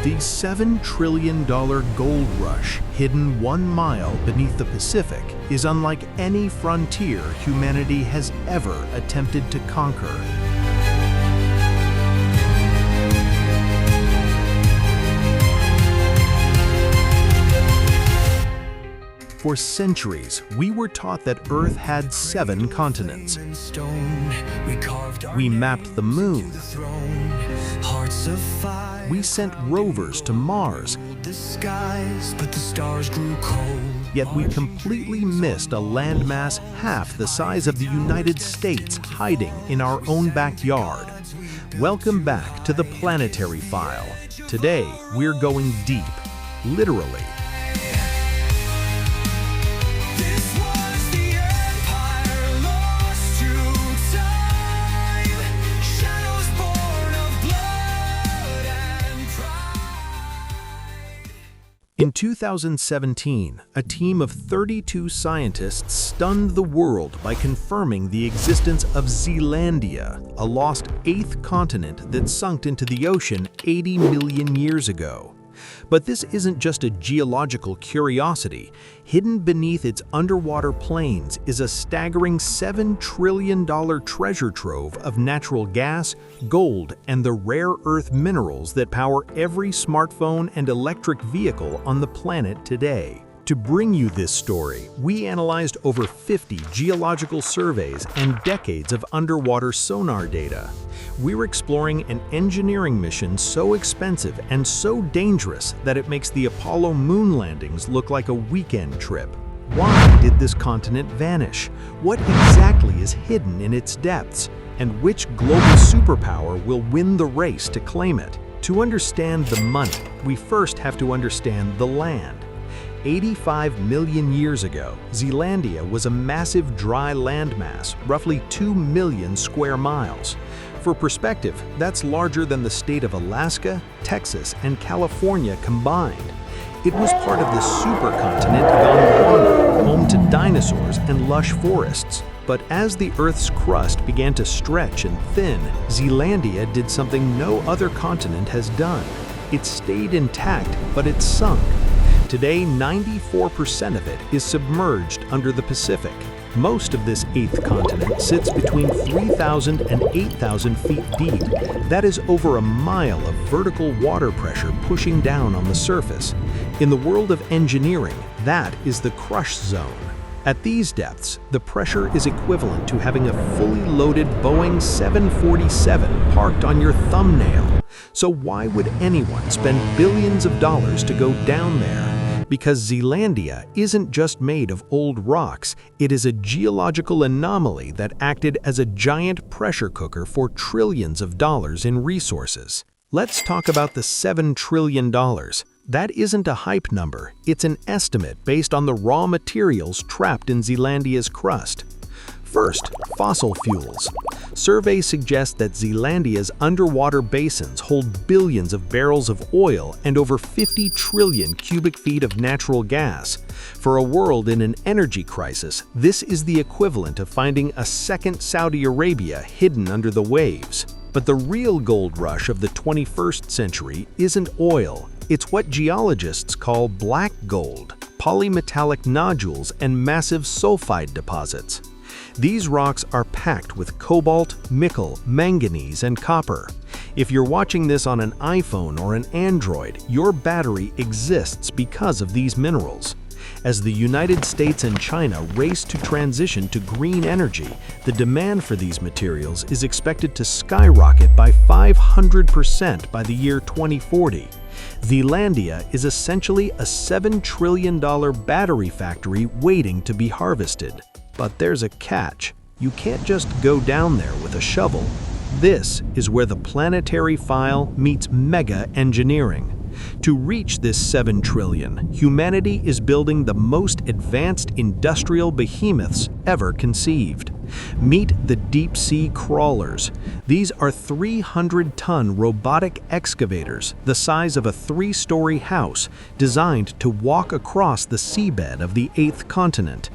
The $7 trillion gold rush, hidden 1 mile beneath the Pacific, is unlike any frontier humanity has ever attempted to conquer. For centuries, we were taught that Earth had 7 continents. We mapped the moon. We sent rovers to Mars. Yet we completely missed a landmass half the size of the United States hiding in our own backyard. Welcome back to the Planetary File. Today, we're going deep, literally. In 2017, a team of 32 scientists stunned the world by confirming the existence of Zealandia, a lost 8th continent that sunk into the ocean 80 million years ago. But this isn't just a geological curiosity. Hidden beneath its underwater plains is a staggering $7 trillion treasure trove of natural gas, gold, and the rare earth minerals that power every smartphone and electric vehicle on the planet today. To bring you this story, we analyzed over 50 geological surveys and decades of underwater sonar data. We're exploring an engineering mission so expensive and so dangerous that it makes the Apollo moon landings look like a weekend trip. Why did this continent vanish? What exactly is hidden in its depths? And which global superpower will win the race to claim it? To understand the money, we first have to understand the land. 85 million years ago, Zealandia was a massive dry landmass, roughly 2 million square miles. For perspective, that's larger than the state of Alaska, Texas, and California combined. It was part of the supercontinent Gondwana, home to dinosaurs and lush forests. But as the Earth's crust began to stretch and thin, Zealandia did something no other continent has done. It stayed intact, but it sunk. Today, 94% of it is submerged under the Pacific. Most of this 8th continent sits between 3,000 and 8,000 feet deep. That is over a mile of vertical water pressure pushing down on the surface. In the world of engineering, that is the crush zone. At these depths, the pressure is equivalent to having a fully loaded Boeing 747 parked on your thumbnail. So why would anyone spend billions of dollars to go down there? Because Zealandia isn't just made of old rocks, it is a geological anomaly that acted as a giant pressure cooker for trillions of dollars in resources. Let's talk about the $7 trillion. That isn't a hype number, it's an estimate based on the raw materials trapped in Zealandia's crust. First, fossil fuels. Surveys suggest that Zealandia's underwater basins hold billions of barrels of oil and over 50 trillion cubic feet of natural gas. For a world in an energy crisis, this is the equivalent of finding a second Saudi Arabia hidden under the waves. But the real gold rush of the 21st century isn't oil. It's what geologists call black gold, polymetallic nodules, and massive sulfide deposits. These rocks are packed with cobalt, nickel, manganese, and copper. If you're watching this on an iPhone or an Android, your battery exists because of these minerals. As the United States and China race to transition to green energy, the demand for these materials is expected to skyrocket by 500% by the year 2040. Zealandia is essentially a $7 trillion battery factory waiting to be harvested. But there's a catch. You can't just go down there with a shovel. This is where the Planetary File meets mega engineering. To reach this $7 trillion, humanity is building the most advanced industrial behemoths ever conceived. Meet the deep-sea crawlers. These are 300-ton robotic excavators the size of a 3-story house designed to walk across the seabed of the 8th continent.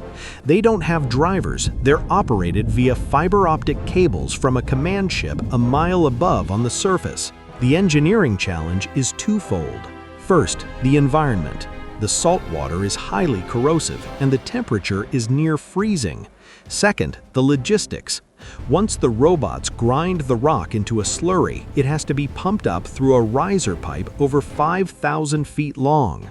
They don't have drivers, they're operated via fiber optic cables from a command ship a mile above on the surface. The engineering challenge is twofold. First, the environment. The salt water is highly corrosive and the temperature is near freezing. Second, the logistics. Once the robots grind the rock into a slurry, it has to be pumped up through a riser pipe over 5,000 feet long.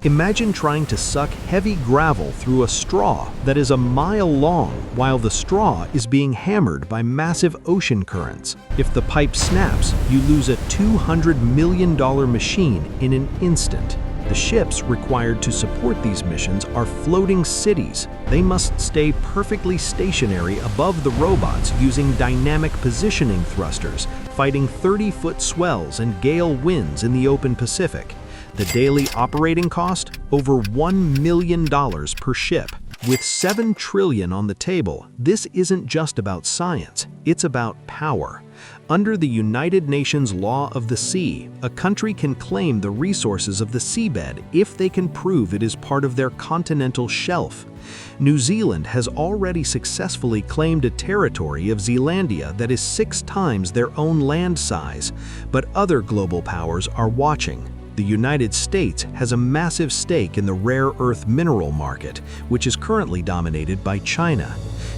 Imagine trying to suck heavy gravel through a straw that is a mile long while the straw is being hammered by massive ocean currents. If the pipe snaps, you lose a $200 million machine in an instant. The ships required to support these missions are floating cities. They must stay perfectly stationary above the robots using dynamic positioning thrusters, fighting 30-foot swells and gale winds in the open Pacific. The daily operating cost? Over $1 million per ship. With $7 trillion on the table, this isn't just about science, it's about power. Under the United Nations Law of the Sea, a country can claim the resources of the seabed if they can prove it is part of their continental shelf. New Zealand has already successfully claimed a territory of Zealandia that is 6 times their own land size, but other global powers are watching. The United States has a massive stake in the rare earth mineral market, which is currently dominated by China.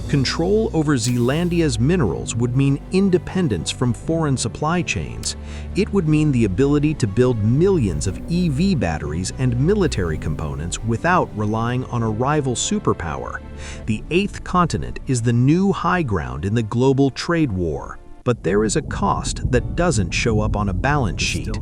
Control over Zealandia's minerals would mean independence from foreign supply chains. It would mean the ability to build millions of EV batteries and military components without relying on a rival superpower. The 8th continent is the new high ground in the global trade war. But there is a cost that doesn't show up on a balance sheet.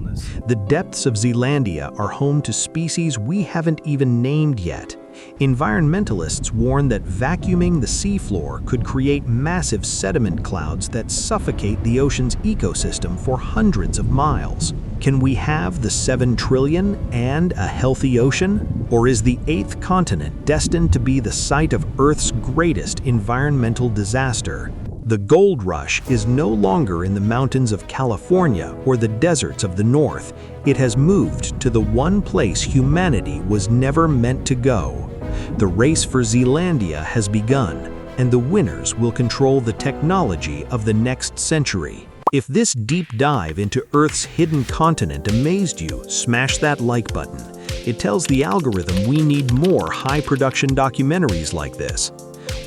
The depths of Zealandia are home to species we haven't even named yet. Environmentalists warn that vacuuming the seafloor could create massive sediment clouds that suffocate the ocean's ecosystem for hundreds of miles. Can we have the $7 trillion and a healthy ocean? Or is the 8th continent destined to be the site of Earth's greatest environmental disaster? The gold rush is no longer in the mountains of California or the deserts of the north. It has moved to the one place humanity was never meant to go. The race for Zealandia has begun, and the winners will control the technology of the next century. If this deep dive into Earth's hidden continent amazed you, smash that like button. It tells the algorithm we need more high-production documentaries like this.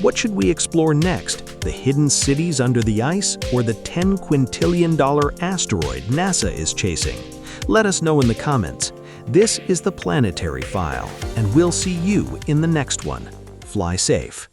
What should we explore next? The hidden cities under the ice or the $10 quintillion asteroid NASA is chasing? Let us know in the comments. This is the Planetary File, and we'll see you in the next one. Fly safe.